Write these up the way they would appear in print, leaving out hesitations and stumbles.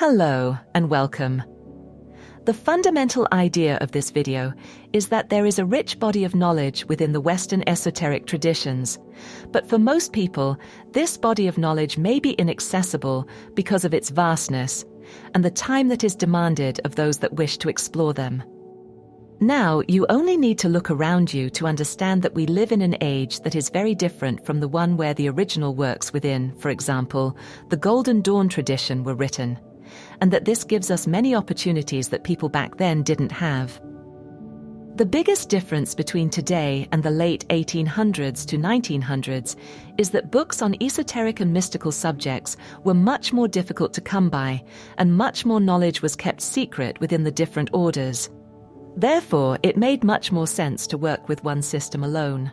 Hello and welcome. The fundamental idea of this video is that there is a rich body of knowledge within the Western esoteric traditions, but for most people, this body of knowledge may be inaccessible because of its vastness and the time that is demanded of those that wish to explore them. Now, you only need to look around you to understand that we live in an age that is very different from the one where the original works within, for example, the Golden Dawn tradition were written, and that this gives us many opportunities that people back then didn't have. The biggest difference between today and the late 1800s to 1900s is that books on esoteric and mystical subjects were much more difficult to come by, and much more knowledge was kept secret within the different orders. Therefore, it made much more sense to work with one system alone.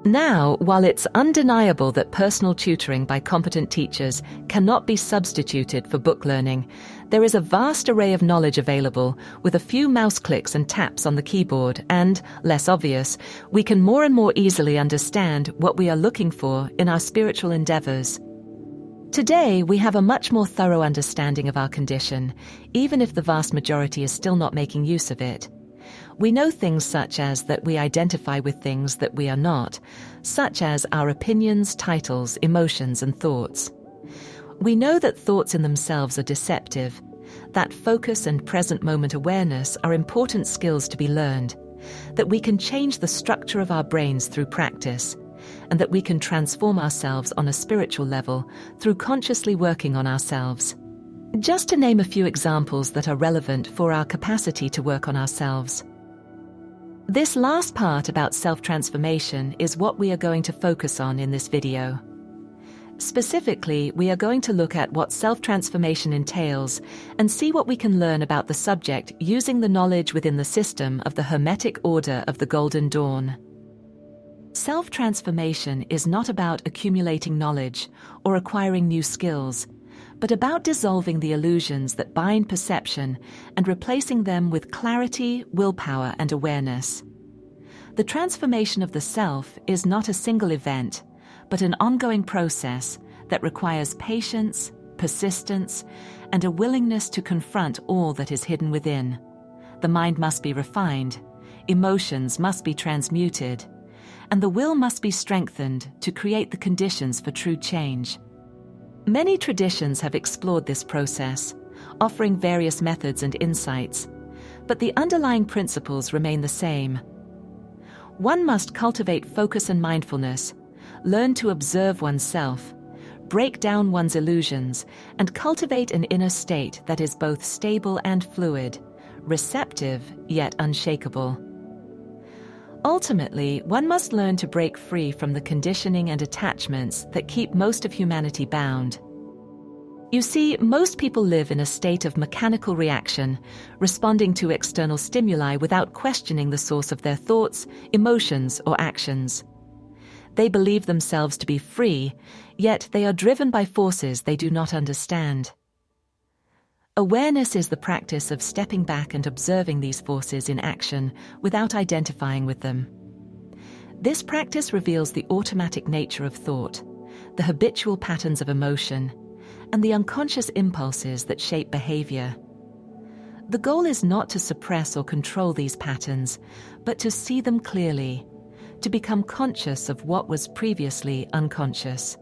Now, while it's undeniable that personal tutoring by competent teachers cannot be substituted for book learning, there is a vast array of knowledge available with a few mouse clicks and taps on the keyboard, and, less obvious, we can more and more easily understand what we are looking for in our spiritual endeavors. Today, we have a much more thorough understanding of our condition, even if the vast majority is still not making use of it. We know things such as that we identify with things that we are not, such as our opinions, titles, emotions, and thoughts. We know that thoughts in themselves are deceptive, that focus and present moment awareness are important skills to be learned, that we can change the structure of our brains through practice, and that we can transform ourselves on a spiritual level through consciously working on ourselves. Just to name a few examples that are relevant for our capacity to work on ourselves. This last part about self-transformation is what we are going to focus on in this video. Specifically, we are going to look at what self-transformation entails and see what we can learn about the subject using the knowledge within the system of the Hermetic Order of the Golden Dawn. Self-transformation is not about accumulating knowledge or acquiring new skills, but about dissolving the illusions that bind perception and replacing them with clarity, willpower, and awareness. The transformation of the self is not a single event, but an ongoing process that requires patience, persistence, and a willingness to confront all that is hidden within. The mind must be refined, emotions must be transmuted, and the will must be strengthened to create the conditions for true change. Many traditions have explored this process, offering various methods and insights, but the underlying principles remain the same. One must cultivate focus and mindfulness, learn to observe oneself, break down one's illusions, and cultivate an inner state that is both stable and fluid, receptive yet unshakable. Ultimately, one must learn to break free from the conditioning and attachments that keep most of humanity bound. You see, most people live in a state of mechanical reaction, responding to external stimuli without questioning the source of their thoughts, emotions, or actions. They believe themselves to be free, yet they are driven by forces they do not understand. Awareness is the practice of stepping back and observing these forces in action without identifying with them. This practice reveals the automatic nature of thought, the habitual patterns of emotion, and the unconscious impulses that shape behavior. The goal is not to suppress or control these patterns, but to see them clearly, to become conscious of what was previously unconscious.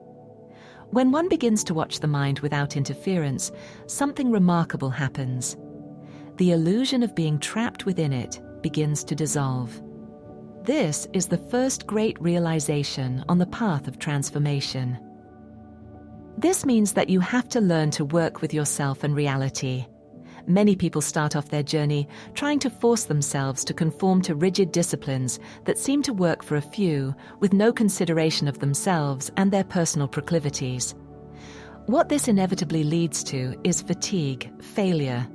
When one begins to watch the mind without interference, something remarkable happens. The illusion of being trapped within it begins to dissolve. This is the first great realization on the path of transformation. This means that you have to learn to work with yourself and reality. Many people start off their journey trying to force themselves to conform to rigid disciplines that seem to work for a few, with no consideration of themselves and their personal proclivities. What this inevitably leads to is fatigue, failure,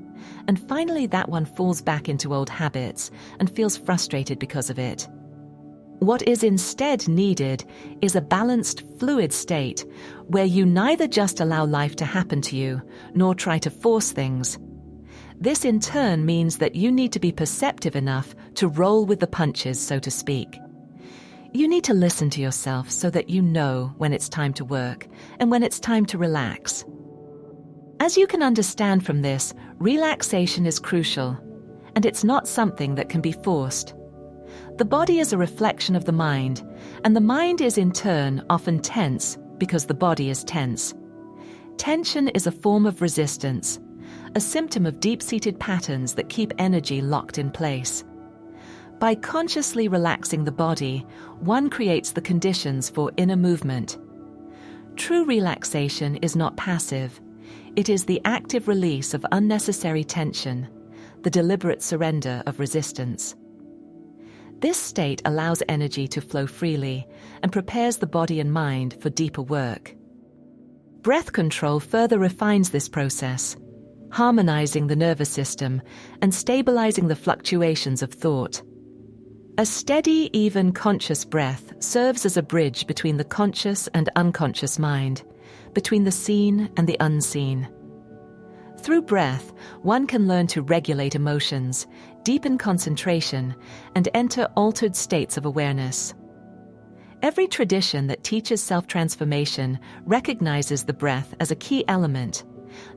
and finally that one falls back into old habits and feels frustrated because of it. What is instead needed is a balanced, fluid state where you neither just allow life to happen to you, nor try to force things. This in turn means that you need to be perceptive enough to roll with the punches, so to speak. You need to listen to yourself so that you know when it's time to work and when it's time to relax. As you can understand from this, relaxation is crucial, and it's not something that can be forced. The body is a reflection of the mind, and the mind is in turn often tense because the body is tense. Tension is a form of resistance, a symptom of deep-seated patterns that keep energy locked in place. By consciously relaxing the body, one creates the conditions for inner movement. True relaxation is not passive. It is the active release of unnecessary tension, the deliberate surrender of resistance. This state allows energy to flow freely and prepares the body and mind for deeper work. Breath control further refines this process, harmonizing the nervous system and stabilizing the fluctuations of thought. A steady, even, conscious breath serves as a bridge between the conscious and unconscious mind, between the seen and the unseen. Through breath, one can learn to regulate emotions, deepen concentration, and enter altered states of awareness. Every tradition that teaches self-transformation recognizes the breath as a key element,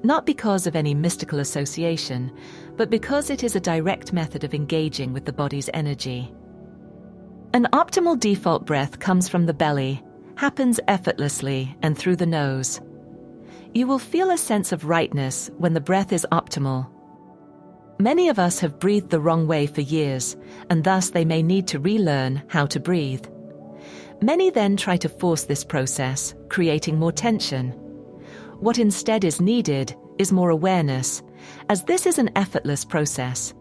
not because of any mystical association, but because it is a direct method of engaging with the body's energy. An optimal default breath comes from the belly, happens effortlessly and through the nose. You will feel a sense of rightness when the breath is optimal. Many of us have breathed the wrong way for years, and thus they may need to relearn how to breathe. Many then try to force this process, creating more tension. What instead is needed is more awareness, as this is an effortless process.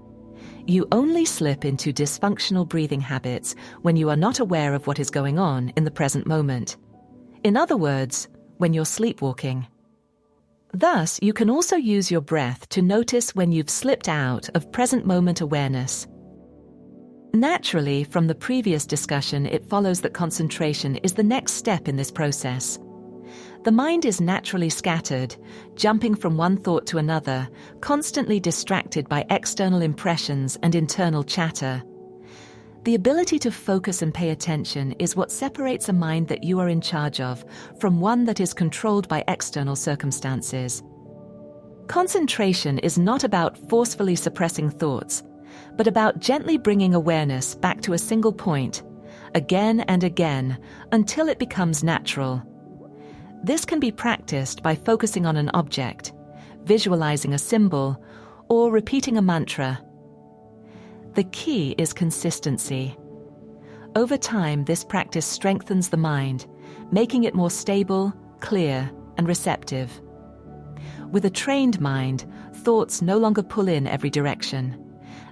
You only slip into dysfunctional breathing habits when you are not aware of what is going on in the present moment. In other words, when you're sleepwalking. Thus, you can also use your breath to notice when you've slipped out of present moment awareness. Naturally, from the previous discussion, it follows that concentration is the next step in this process. The mind is naturally scattered, jumping from one thought to another, constantly distracted by external impressions and internal chatter. The ability to focus and pay attention is what separates a mind that you are in charge of from one that is controlled by external circumstances. Concentration is not about forcefully suppressing thoughts, but about gently bringing awareness back to a single point, again and again, until it becomes natural. This can be practiced by focusing on an object, visualizing a symbol, or repeating a mantra. The key is consistency. Over time, this practice strengthens the mind, making it more stable, clear, and receptive. With a trained mind, thoughts no longer pull in every direction,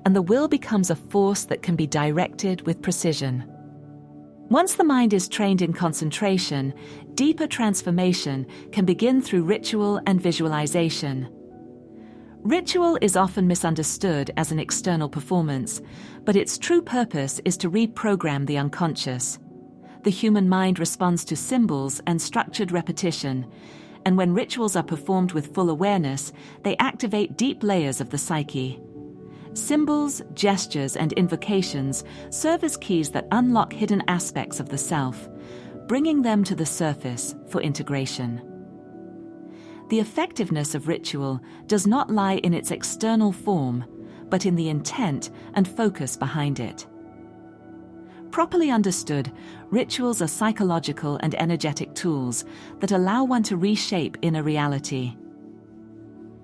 and the will becomes a force that can be directed with precision. Once the mind is trained in concentration, deeper transformation can begin through ritual and visualization. Ritual is often misunderstood as an external performance, but its true purpose is to reprogram the unconscious. The human mind responds to symbols and structured repetition, and when rituals are performed with full awareness, they activate deep layers of the psyche. Symbols, gestures, and invocations serve as keys that unlock hidden aspects of the self, bringing them to the surface for integration. The effectiveness of ritual does not lie in its external form, but in the intent and focus behind it. Properly understood, rituals are psychological and energetic tools that allow one to reshape inner reality.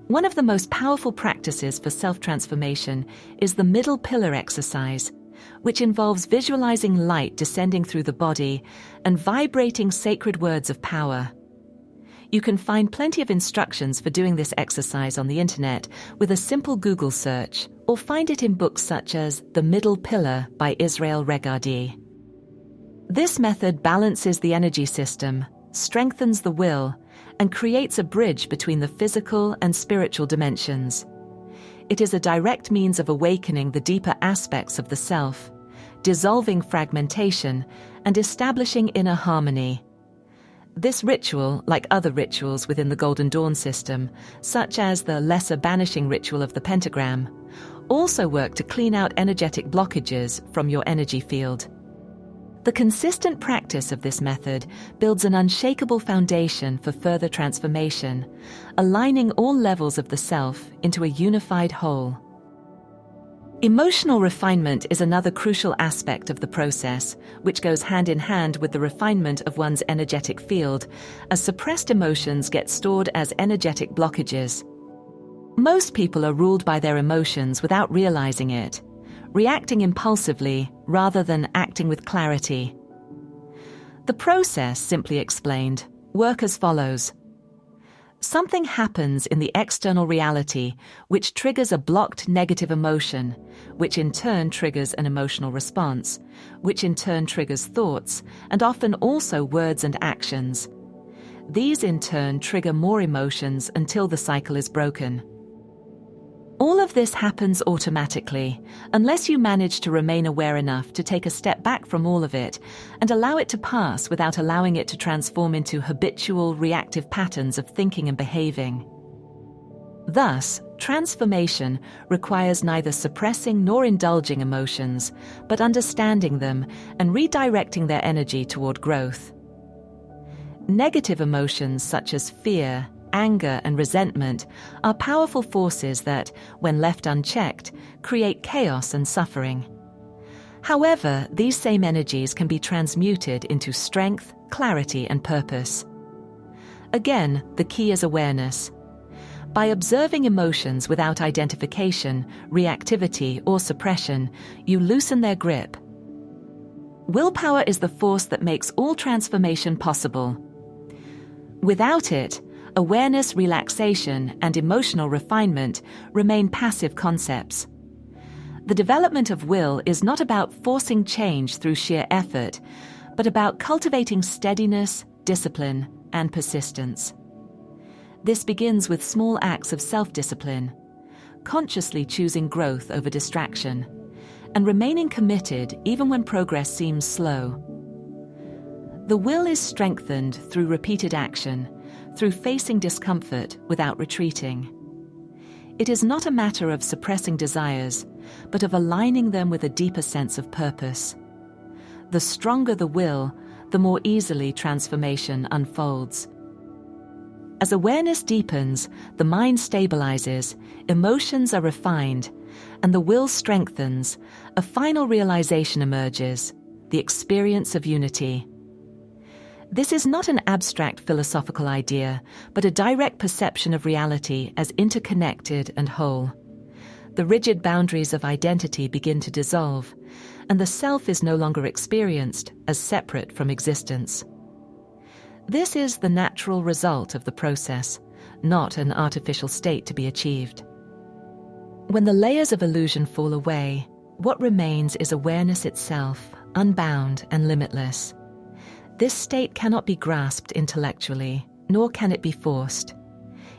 One of the most powerful practices for self-transformation is the middle pillar exercise, which involves visualizing light descending through the body and vibrating sacred words of power. You can find plenty of instructions for doing this exercise on the internet with a simple Google search, or find it in books such as The Middle Pillar by Israel Regardie. This method balances the energy system, strengthens the will, and creates a bridge between the physical and spiritual dimensions. It is a direct means of awakening the deeper aspects of the self, dissolving fragmentation, and establishing inner harmony. This ritual, like other rituals within the Golden Dawn system, such as the Lesser Banishing Ritual of the Pentagram, also work to clean out energetic blockages from your energy field. The consistent practice of this method builds an unshakable foundation for further transformation, aligning all levels of the self into a unified whole. Emotional refinement is another crucial aspect of the process, which goes hand in hand with the refinement of one's energetic field, as suppressed emotions get stored as energetic blockages. Most people are ruled by their emotions without realizing it, reacting impulsively rather than acting with clarity. The process, simply explained, works as follows. Something happens in the external reality which triggers a blocked negative emotion, which in turn triggers an emotional response, which in turn triggers thoughts, and often also words and actions. These in turn trigger more emotions until the cycle is broken. All of this happens automatically, unless you manage to remain aware enough to take a step back from all of it and allow it to pass without allowing it to transform into habitual, reactive patterns of thinking and behaving. Thus, transformation requires neither suppressing nor indulging emotions, but understanding them and redirecting their energy toward growth. Negative emotions such as fear, anger, and resentment are powerful forces that, when left unchecked, create chaos and suffering. However, these same energies can be transmuted into strength, clarity, and purpose. Again, the key is awareness. By observing emotions without identification, reactivity, or suppression, you loosen their grip. Willpower is the force that makes all transformation possible. Without it, awareness, relaxation, and emotional refinement remain passive concepts. The development of will is not about forcing change through sheer effort, but about cultivating steadiness, discipline, and persistence. This begins with small acts of self-discipline, consciously choosing growth over distraction, and remaining committed even when progress seems slow. The will is strengthened through repeated action, through facing discomfort without retreating. It is not a matter of suppressing desires, but of aligning them with a deeper sense of purpose. The stronger the will, the more easily transformation unfolds. As awareness deepens, the mind stabilizes, emotions are refined, and the will strengthens, a final realization emerges, the experience of unity. This is not an abstract philosophical idea, but a direct perception of reality as interconnected and whole. The rigid boundaries of identity begin to dissolve, and the self is no longer experienced as separate from existence. This is the natural result of the process, not an artificial state to be achieved. When the layers of illusion fall away, what remains is awareness itself, unbound and limitless. This state cannot be grasped intellectually, nor can it be forced.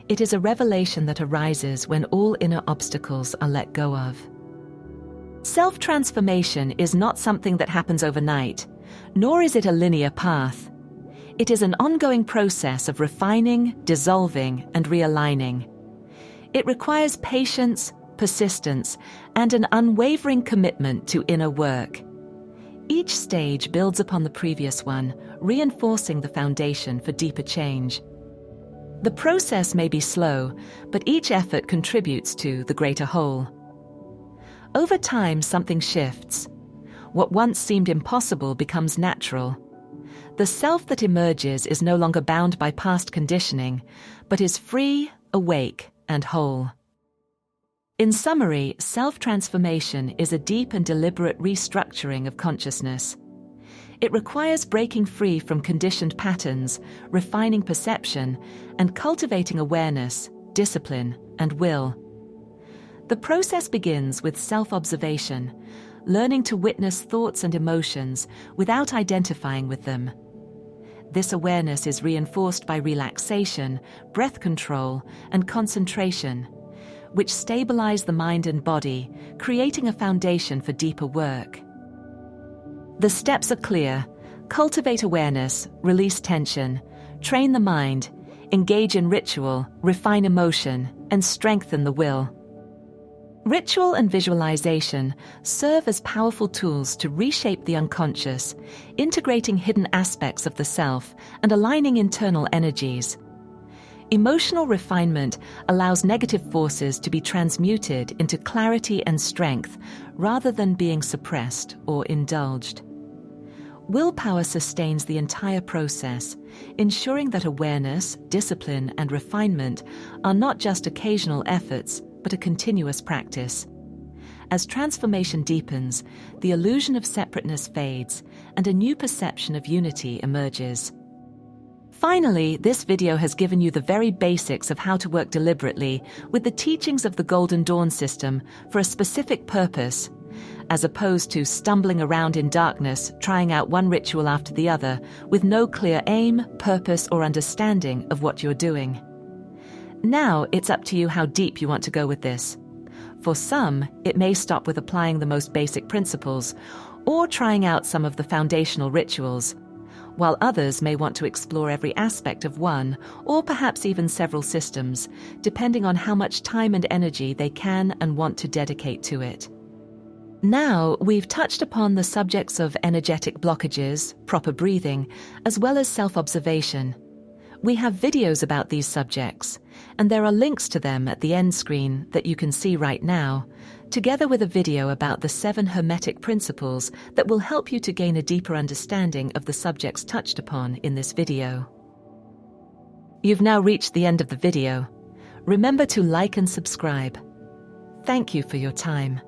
It is a revelation that arises when all inner obstacles are let go of. Self-transformation is not something that happens overnight, nor is it a linear path. It is an ongoing process of refining, dissolving, and realigning. It requires patience, persistence, and an unwavering commitment to inner work. Each stage builds upon the previous one, reinforcing the foundation for deeper change. The process may be slow, but each effort contributes to the greater whole. Over time, something shifts. What once seemed impossible becomes natural. The self that emerges is no longer bound by past conditioning, but is free, awake, and whole. In summary, self-transformation is a deep and deliberate restructuring of consciousness. It requires breaking free from conditioned patterns, refining perception, and cultivating awareness, discipline, and will. The process begins with self-observation, learning to witness thoughts and emotions without identifying with them. This awareness is reinforced by relaxation, breath control, and concentration, which stabilize the mind and body, creating a foundation for deeper work. The steps are clear. Cultivate awareness, release tension, train the mind, engage in ritual, refine emotion, and strengthen the will. Ritual and visualization serve as powerful tools to reshape the unconscious, integrating hidden aspects of the self and aligning internal energies. Emotional refinement allows negative forces to be transmuted into clarity and strength rather than being suppressed or indulged. Willpower sustains the entire process, ensuring that awareness, discipline, and refinement are not just occasional efforts, but a continuous practice. As transformation deepens, the illusion of separateness fades, and a new perception of unity emerges. Finally, this video has given you the very basics of how to work deliberately with the teachings of the Golden Dawn system for a specific purpose, as opposed to stumbling around in darkness, trying out one ritual after the other, with no clear aim, purpose, or understanding of what you're doing. Now, it's up to you how deep you want to go with this. For some, it may stop with applying the most basic principles, or trying out some of the foundational rituals, while others may want to explore every aspect of one, or perhaps even several systems, depending on how much time and energy they can and want to dedicate to it. Now, we've touched upon the subjects of energetic blockages, proper breathing, as well as self-observation. We have videos about these subjects, and there are links to them at the end screen that you can see right now, together with a video about the 7 Hermetic principles that will help you to gain a deeper understanding of the subjects touched upon in this video. You've now reached the end of the video. Remember to like and subscribe. Thank you for your time.